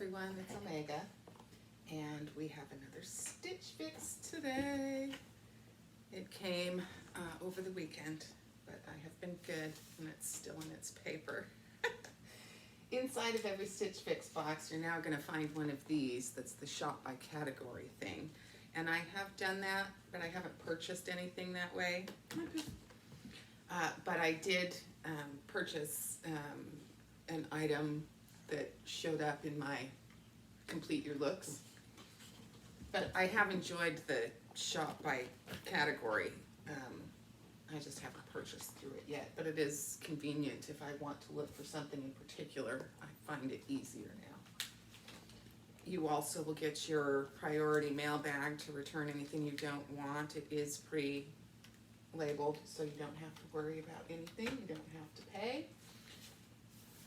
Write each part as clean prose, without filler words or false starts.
everyone, it's Omega, and we have another Stitch Fix today. It came over the weekend, but I have been good, and it's still in its paper. Inside of every Stitch Fix box, you're now going to find one of these that's the shop by category thing. And I have done that, but I haven't purchased anything that way. But I did purchase an item that showed up in my Complete Your Looks. But I have enjoyed the shop by category. I just haven't purchased through it yet, but it is convenient if I want to look for something in particular. I find it easier now. You also will get your priority mail bag to return anything you don't want. It is pre-labeled, so you don't have to worry about anything. You don't have to pay.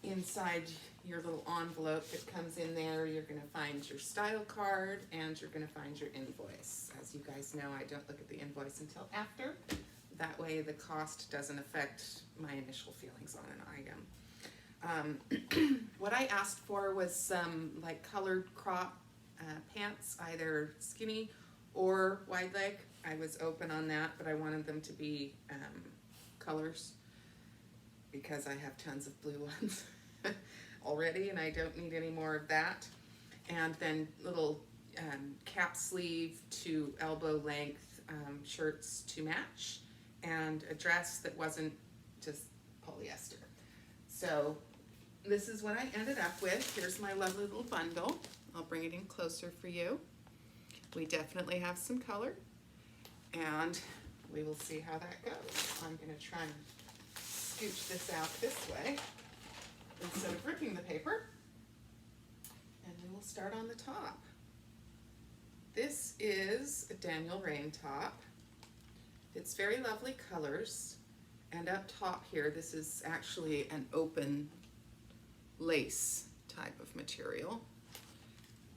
Inside your little envelope that comes in there, you're going to find your style card and you're going to find your invoice. As you guys know, I don't look at the invoice until after. That way the cost doesn't affect my initial feelings on an item. What I asked for was some like colored crop pants, either skinny or wide leg. I was open on that, but I wanted them to be colors because I have tons of blue ones already and I don't need any more of that. And then little cap sleeve to elbow length shirts to match, and a dress that wasn't just polyester. So this is what I ended up with. Here's my lovely little bundle. I'll bring it in closer for you. We definitely have some color, and we will see how that goes. I'm going to try and scooch this out this way instead of ripping the paper, and we will start on the top. This is a Daniel Rainn top. It's very lovely colors, and up top here, this is actually an open lace type of material.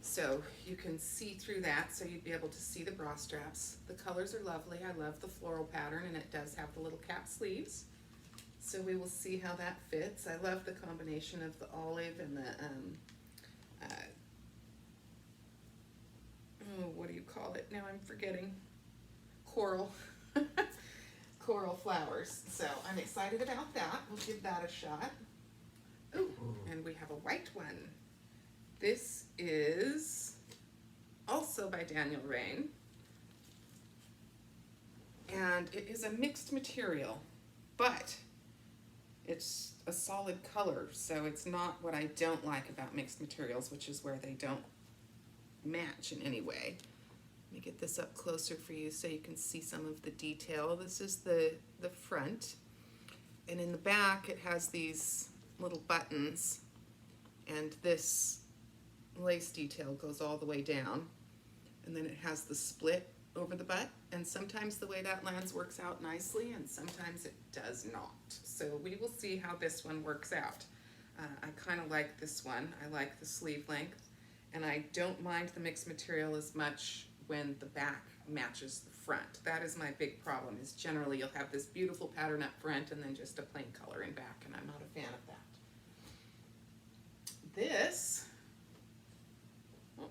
So you can see through that, so you'd be able to see the bra straps. The colors are lovely. I love the floral pattern, and it does have the little cap sleeves. So we will see how that fits. I love the combination of the olive and the, what do you call it? Now I'm forgetting. Coral. Coral flowers. So I'm excited about that. We'll give that a shot. Ooh, and we have a white one. This is also by Daniel Rainn, and it is a mixed material, but it's a solid color, so it's not what I don't like about mixed materials, which is where they don't match in any way. Let me get this up closer for you so you can see some of the detail. This is the front, and in the back it has these little buttons, and this lace detail goes all the way down, and then it has the split over the butt, and sometimes the way that lands works out nicely and sometimes it does not. So we will see how this one works out. I kind of like this one. I like the sleeve length, and I don't mind the mixed material as much when the back matches the front. That is my big problem, is generally you'll have this beautiful pattern up front and then just a plain color in back, and I'm not a fan of that.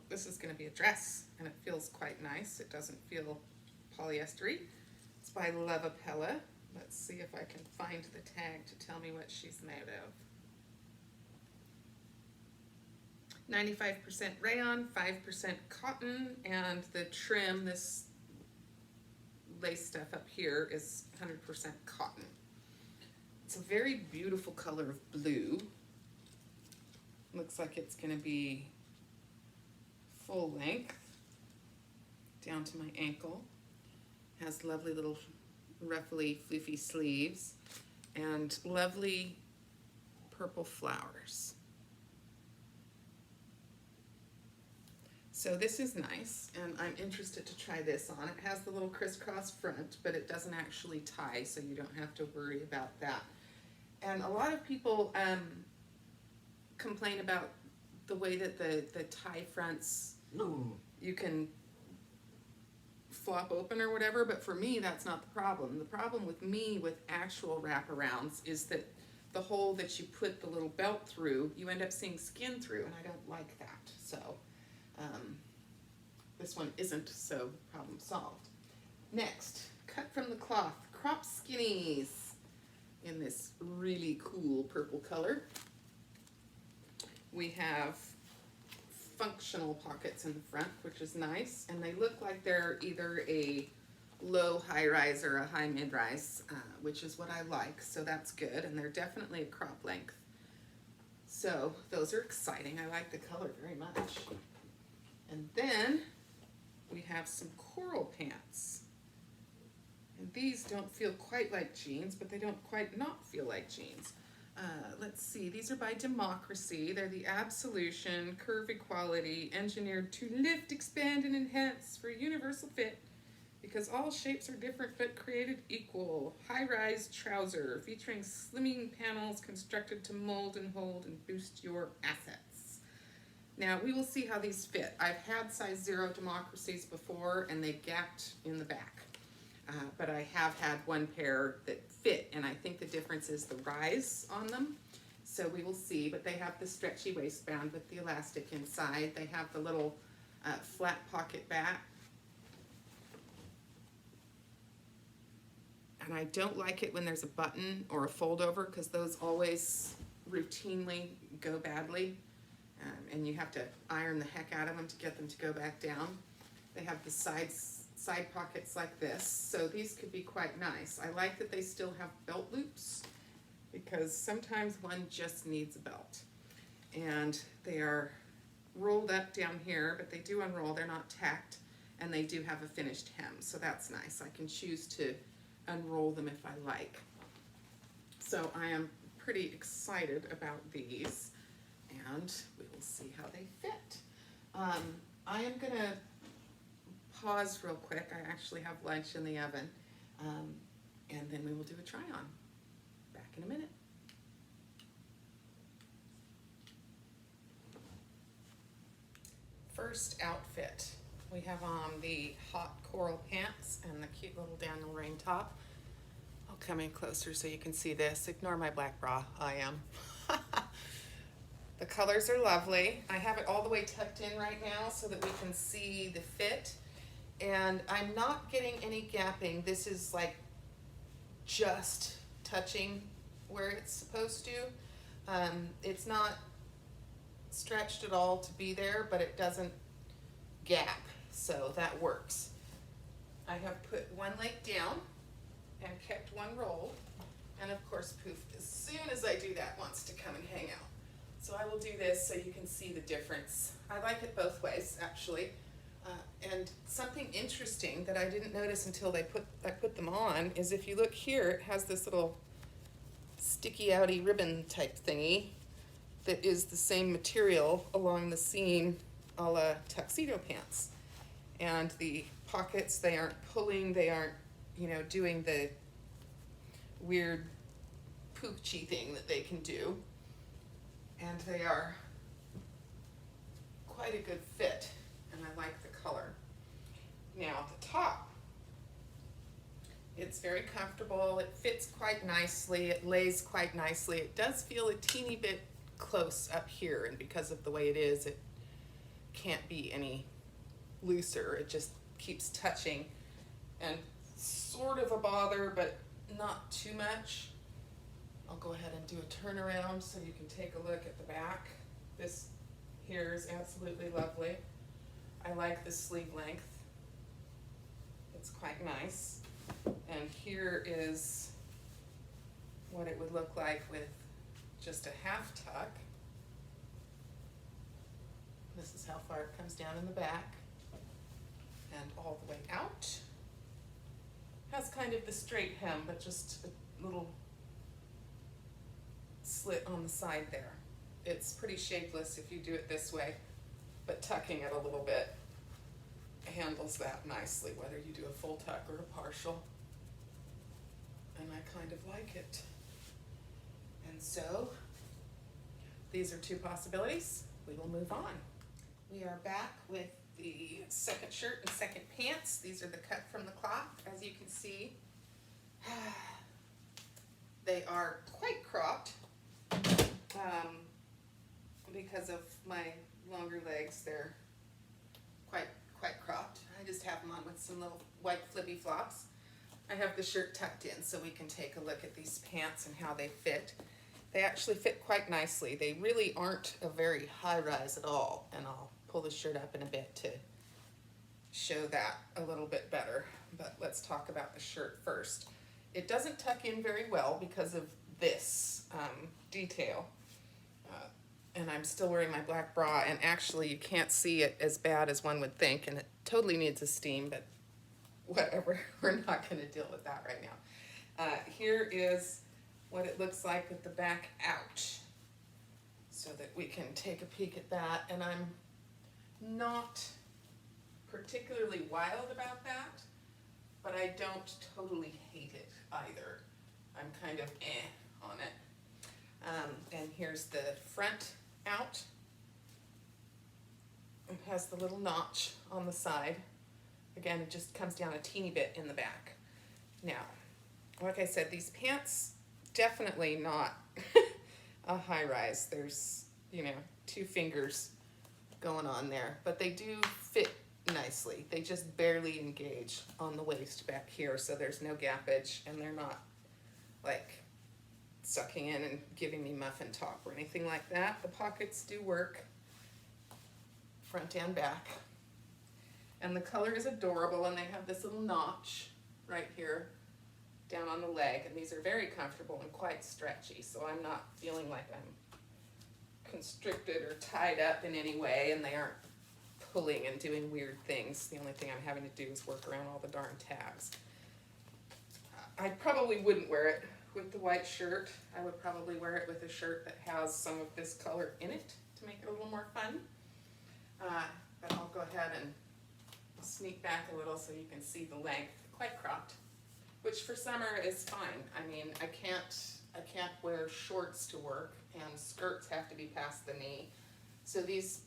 This is going to be a dress, and it feels quite nice. It doesn't feel polyestery. It's by Loveappella. Let's see if I can find the tag to tell me what she's made of. 95% rayon, 5% cotton, and the trim, this lace stuff up here, is 100% cotton. It's a very beautiful color of blue. Looks like it's going to be full length down to my ankle. Has lovely little ruffly floofy sleeves and lovely purple flowers. So this is nice, and I'm interested to try this on. It has the little crisscross front, but it doesn't actually tie, so you don't have to worry about that. And a lot of people complain about the way that the tie fronts, you can flop open or whatever, but for me that's not the problem. The problem with me with actual wraparounds is that the hole that you put the little belt through, you end up seeing skin through, and I don't like that. So this one isn't, so problem solved. Next, cut from the cloth, crop skinnies in this really cool purple color. We have functional pockets in the front, which is nice, and they look like they're either a low high-rise or a high mid-rise, which is what I like, so that's good, and they're definitely a crop length. So those are exciting. I like the color very much. And then we have some coral pants. And these don't feel quite like jeans, but they don't quite not feel like jeans. Let's see, these are by Democracy. They're the Absolution Curve Equality, engineered to lift, expand, and enhance for universal fit, because all shapes are different but created equal. High-rise trouser featuring slimming panels constructed to mold and hold and boost your assets. Now, we will see how these fit. I've had size 0 Democracies before, and they gapped in the back. But I have had one pair that fit, and I think the difference is the rise on them. So we will see, but they have the stretchy waistband with the elastic inside. They have the little flat pocket back. And I don't like it when there's a button or a fold over, because those always routinely go badly. And you have to iron the heck out of them to get them to go back down. They have the side pockets like this, so these could be quite nice. I like that they still have belt loops, because sometimes one just needs a belt. And they are rolled up down here, but they do unroll. They're not tacked, and they do have a finished hem, so that's nice. I can choose to unroll them if I like. So I am pretty excited about these, and we will see how they fit. I am gonna pause real quick. I actually have lunch in the oven, and then we will do a try on. Back in a minute. First outfit, we have on the hot coral pants and the cute little Daniel Rainn top. I'll come in closer so you can see this. Ignore my black bra, I am. The colors are lovely. I have it all the way tucked in right now so that we can see the fit. And I'm not getting any gapping. This is like just touching where it's supposed to. It's not stretched at all to be there, but it doesn't gap, so that works. I have put one leg down and kept one rolled, and of course Poof, as soon as I do that, wants to come and hang out. So I will do this so you can see the difference. I like it both ways, actually. And something interesting that I didn't notice until I put them on is, if you look here, it has this little sticky outy ribbon type thingy that is the same material along the seam a la tuxedo pants. And the pockets, they aren't pulling, they aren't, you know, doing the weird poochie thing that they can do. And they are quite a good fit, and I like the color. Now at the top, it's very comfortable, it fits quite nicely, it lays quite nicely. It does feel a teeny bit close up here, and because of the way it is, it can't be any looser. It just keeps touching, and sort of a bother, but not too much. I'll go ahead and do a turnaround so you can take a look at the back. This here is absolutely lovely. I like the sleeve length. It's quite nice. And here is what it would look like with just a half tuck. This is how far it comes down in the back and all the way out. Has kind of the straight hem, but just a little slit on the side there. It's pretty shapeless if you do it this way, but tucking it a little bit handles that nicely, whether you do a full tuck or a partial. And I kind of like it. And so these are two possibilities. We will move on. We are back with the second shirt and second pants. These are the cut from the cloth, as you can see. They are quite cropped because of my longer legs. They're quite cropped. I just have them on with some little white flippy flops. I have the shirt tucked in so we can take a look at these pants and how they fit. They actually fit quite nicely. They really aren't a very high rise at all, and I'll pull the shirt up in a bit to show that a little bit better. But let's talk about the shirt first. It doesn't tuck in very well because of this detail. And I'm still wearing my black bra, and actually you can't see it as bad as one would think, and it totally needs a steam, but whatever, we're not going to deal with that right now. Here is what it looks like with the back out, so that we can take a peek at that. And I'm not particularly wild about that, but I don't totally hate it either. I'm kind of on it. And here's the front out. It has the little notch on the side. Again, it just comes down a teeny bit in the back. Now, like I said, these pants, definitely not a high rise. There's, you know, 2 fingers going on there, but they do fit nicely. They just barely engage on the waist back here, so there's no gappage, and they're not like sucking in and giving me muffin top or anything like that. The pockets do work, front and back. And the color is adorable, and they have this little notch right here down on the leg, and these are very comfortable and quite stretchy, so I'm not feeling like I'm constricted or tied up in any way, and they aren't pulling and doing weird things. The only thing I'm having to do is work around all the darn tags. I probably wouldn't wear it with the white shirt. I would probably wear it with a shirt that has some of this color in it to make it a little more fun. But I'll go ahead and sneak back a little so you can see the length, quite cropped, which for summer is fine. I mean, I can't wear shorts to work, and skirts have to be past the knee. So these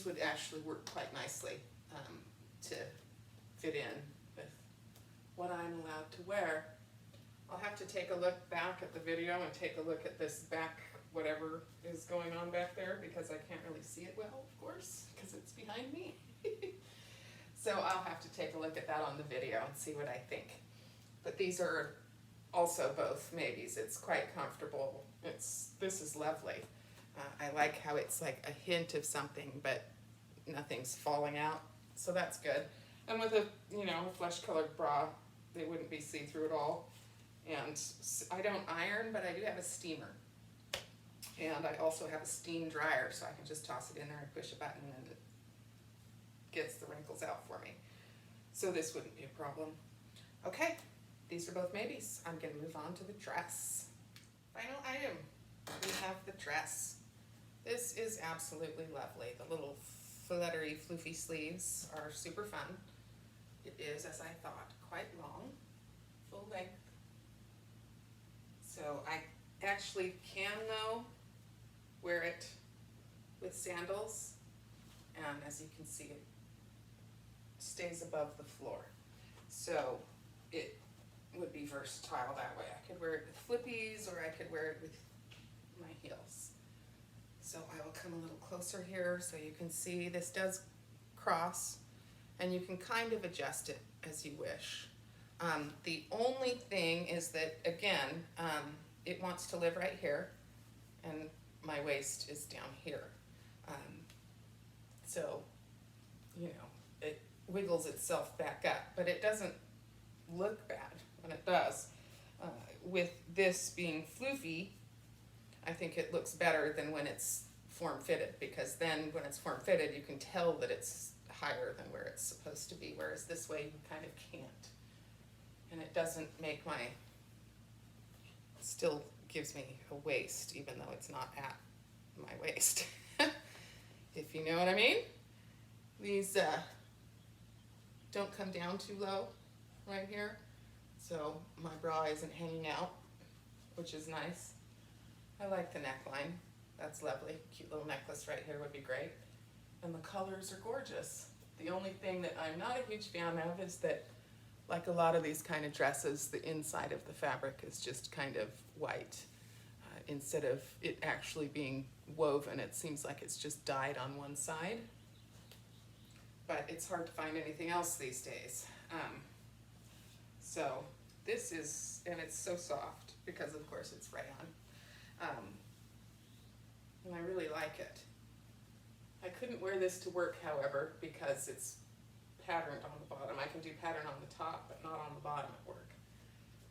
would actually work quite nicely to fit in with what I'm allowed to wear. I'll have to take a look back at the video and take a look at this back, whatever is going on back there, because I can't really see it well, of course, because it's behind me. So I'll have to take a look at that on the video and see what I think. But these are also both maybes. It's quite comfortable. This is lovely. I like how it's like a hint of something, but nothing's falling out, so that's good. And with a, you know, a flesh-colored bra, they wouldn't be see-through at all. And I don't iron, but I do have a steamer. And I also have a steam dryer, so I can just toss it in there and push a button, and it gets the wrinkles out for me. So this wouldn't be a problem. Okay, these are both maybes. I'm gonna move on to the dress. Final item, we have the dress. This is absolutely lovely. The little fluttery, floofy sleeves are super fun. It is, as I thought, quite long, full length. So I actually can, though, wear it with sandals, and as you can see, it stays above the floor. So it would be versatile that way. I could wear it with flippies, or I could wear it with my heels. So I will come a little closer here so you can see this does cross, and you can kind of adjust it as you wish. The only thing is that, again, it wants to live right here, and my waist is down here. So, you know, it wiggles itself back up, but it doesn't look bad when it does. With this being floofy, I think it looks better than when it's form-fitted, because then when it's form-fitted, you can tell that it's higher than where it's supposed to be, whereas this way you kind of can't. And it doesn't make my, still gives me a waist, even though it's not at my waist. If you know what I mean. These don't come down too low right here, so my bra isn't hanging out, which is nice. I like the neckline. That's lovely. Cute little necklace right here would be great. And the colors are gorgeous. The only thing that I'm not a huge fan of is that, like a lot of these kind of dresses, the inside of the fabric is just kind of white. Instead of it actually being woven, it seems like it's just dyed on one side. But it's hard to find anything else these days. So this is, and it's so soft because of course it's rayon. And I really like it. I couldn't wear this to work, however, because it's patterned on the bottom. I can do pattern on the top, but not on the bottom at work.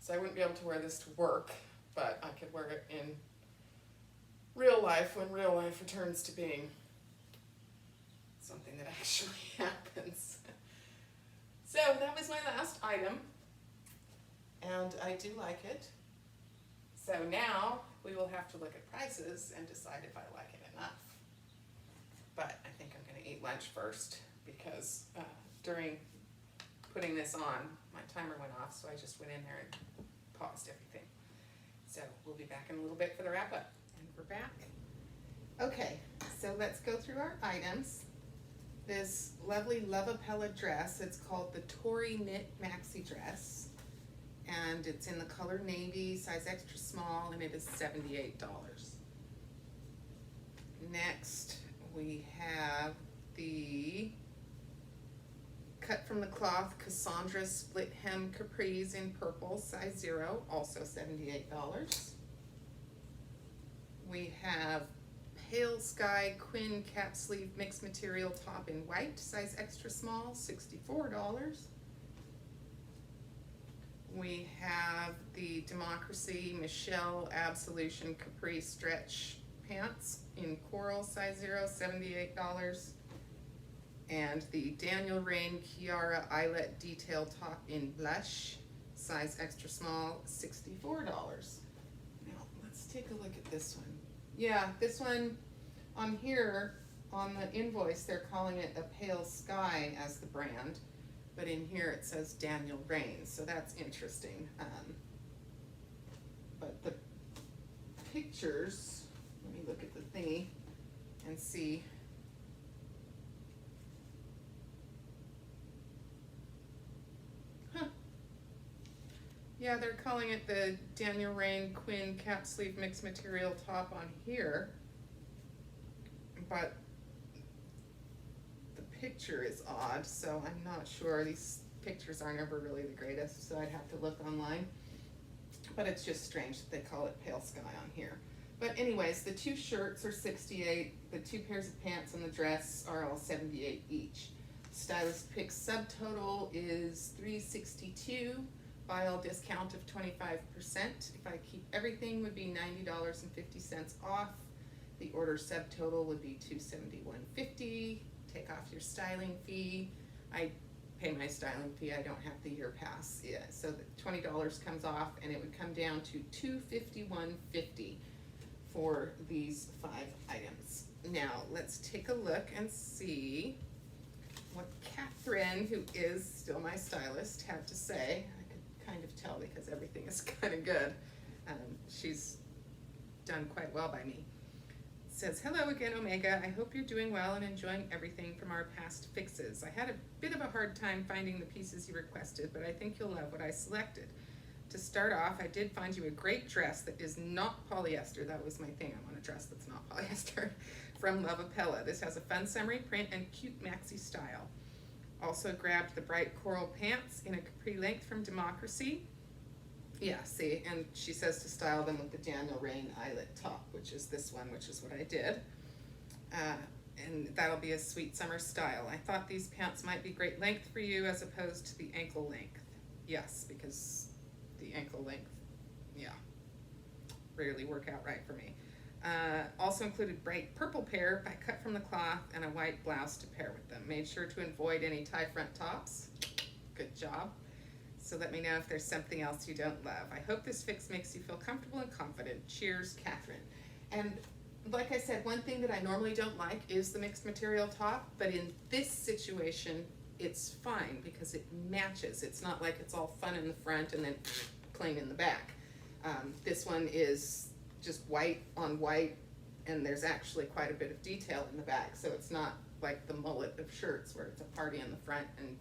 So I wouldn't be able to wear this to work, but I could wear it in real life when real life returns to being something that actually happens. So that was my last item, and I do like it. So now we will have to look at prices and decide if I like it enough. But I think I'm going to eat lunch first because during putting this on, my timer went off, so I just went in there and paused everything. So we'll be back in a little bit for the wrap up. And we're back. Okay, so let's go through our items. This lovely Loveappella dress, it's called the Torri knit maxi dress, and it's in the color navy, size extra small, and it is $78. Next, we have the cut from the cloth Cassandra split hem capris in purple, size 0, also $78. We have pale sky Quin cap sleeve mixed material top in white, size extra small, $64. We have the Democracy Michelle Absolution Capri stretch pants in coral, size 0, $78. And the Daniel Rainn Kiara eyelet detail top in blush, size extra small, $64. Now let's take a look at this one. Yeah, this one on here, on the invoice, they're calling it a Pale Sky as the brand, but in here it says Daniel Rainn, so that's interesting. But the pictures, let me look at the thingy and see. Yeah, they're calling it the Daniel Rainn Quin cap sleeve mixed material top on here, but the picture is odd, so I'm not sure. These pictures aren't ever really the greatest, so I'd have to look online. But it's just strange that they call it Pale Sky on here. But anyways, the 2 shirts are $68, the 2 pairs of pants and the dress are all $78 each. Stylist pick subtotal is $362. Buy all discount of 25%. If I keep everything, would be $90.50 off. The order subtotal would be $271.50. Take off your styling fee. I pay my styling fee. I don't have the year pass. Yeah, so the $20 comes off, and it would come down to $251.50 for these 5 items. Now let's take a look and see what Kathryn, who is still my stylist, had to say. Kind of tell because everything is kind of good. She's done quite well by me. It says, hello again, Omega. I hope you're doing well and enjoying everything from our past fixes. I had a bit of a hard time finding the pieces you requested, but I think you'll love what I selected. To start off, I did find you a great dress that is not polyester. That was my thing. I want a dress that's not polyester. From Loveappella. This has a fun summery print and cute maxi style. Also grabbed the bright coral pants in a capri length from Democracy. Yeah, see, and she says to style them with the Daniel Rainn eyelet top, which is this one, which is what I did. And that'll be a sweet summer style. I thought these pants might be great length for you as opposed to the ankle length. Yes, because the ankle length, yeah, rarely work out right for me. Also included bright purple pair by cut from the cloth and a white blouse to pair with them. Made sure to avoid any tie front tops. Good job. So let me know if there's something else you don't love. I hope this fix makes you feel comfortable and confident. Cheers, Kathryn. And like I said, one thing that I normally don't like is the mixed material top, but in this situation, it's fine because it matches. It's not like it's all fun in the front and then plain in the back. This one is just white on white, and there's actually quite a bit of detail in the back, so it's not like the mullet of shirts where it's a party in the front and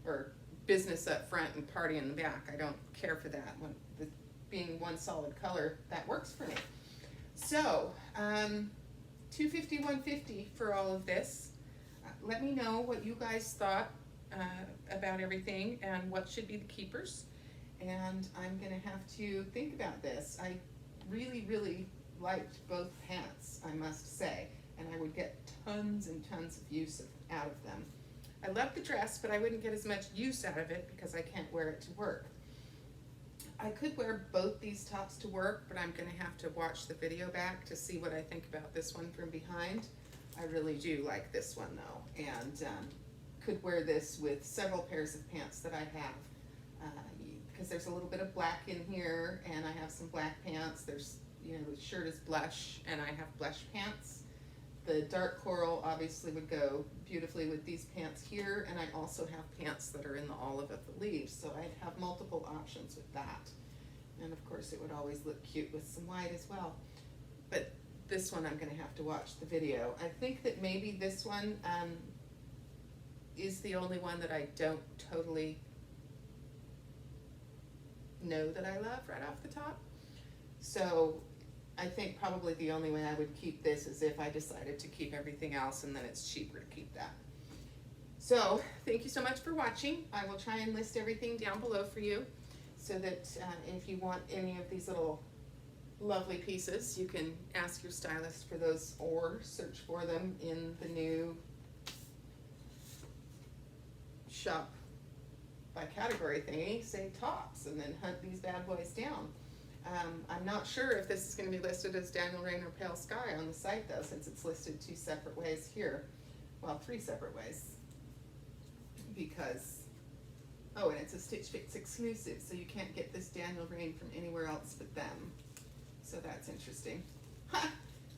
or business up front and party in the back. I don't care for that. When being one solid color, that works for me. So, $250, $150 for all of this. Let me know what you guys thought about everything and what should be the keepers. And I'm gonna have to think about this. I really, really liked both pants, I must say, and I would get tons and tons of use out of them. I love the dress, but I wouldn't get as much use out of it because I can't wear it to work. I could wear both these tops to work, but I'm gonna have to watch the video back to see what I think about this one from behind. I really do like this one though, and could wear this with several pairs of pants that I have. Because there's a little bit of black in here, and I have some black pants. There's, you know, the shirt is blush, and I have blush pants. The dark coral obviously would go beautifully with these pants here, and I also have pants that are in the olive of the leaves, so I'd have multiple options with that. And of course it would always look cute with some white as well. But this one I'm gonna have to watch the video. I think that maybe this one is the only one that I don't totally know that I love right off the top. So I think probably the only way I would keep this is if I decided to keep everything else, and then it's cheaper to keep that. So thank you so much for watching. I will try and list everything down below for you so that if you want any of these little lovely pieces, you can ask your stylist for those or search for them in the new shop by category thingy, say tops, and then hunt these bad boys down. I'm not sure if this is going to be listed as Daniel Rainn or Pale Sky on the site though, since it's listed 2 separate ways here. Well, 3 separate ways. Because, oh, and it's a Stitchfix exclusive, so you can't get this Daniel Rainn from anywhere else but them. So that's interesting.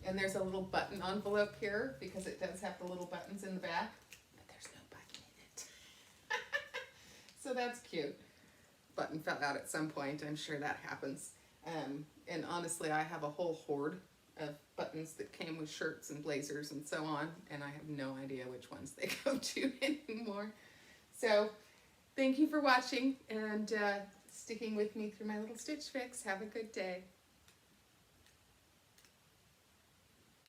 And there's a little button envelope here, because it does have the little buttons in the back. So that's cute. Button fell out at some point. I'm sure that happens. And honestly, I have a whole hoard of buttons that came with shirts and blazers and so on, and I have no idea which ones they go to anymore. So thank you for watching and sticking with me through my little Stitch Fix. Have a good day.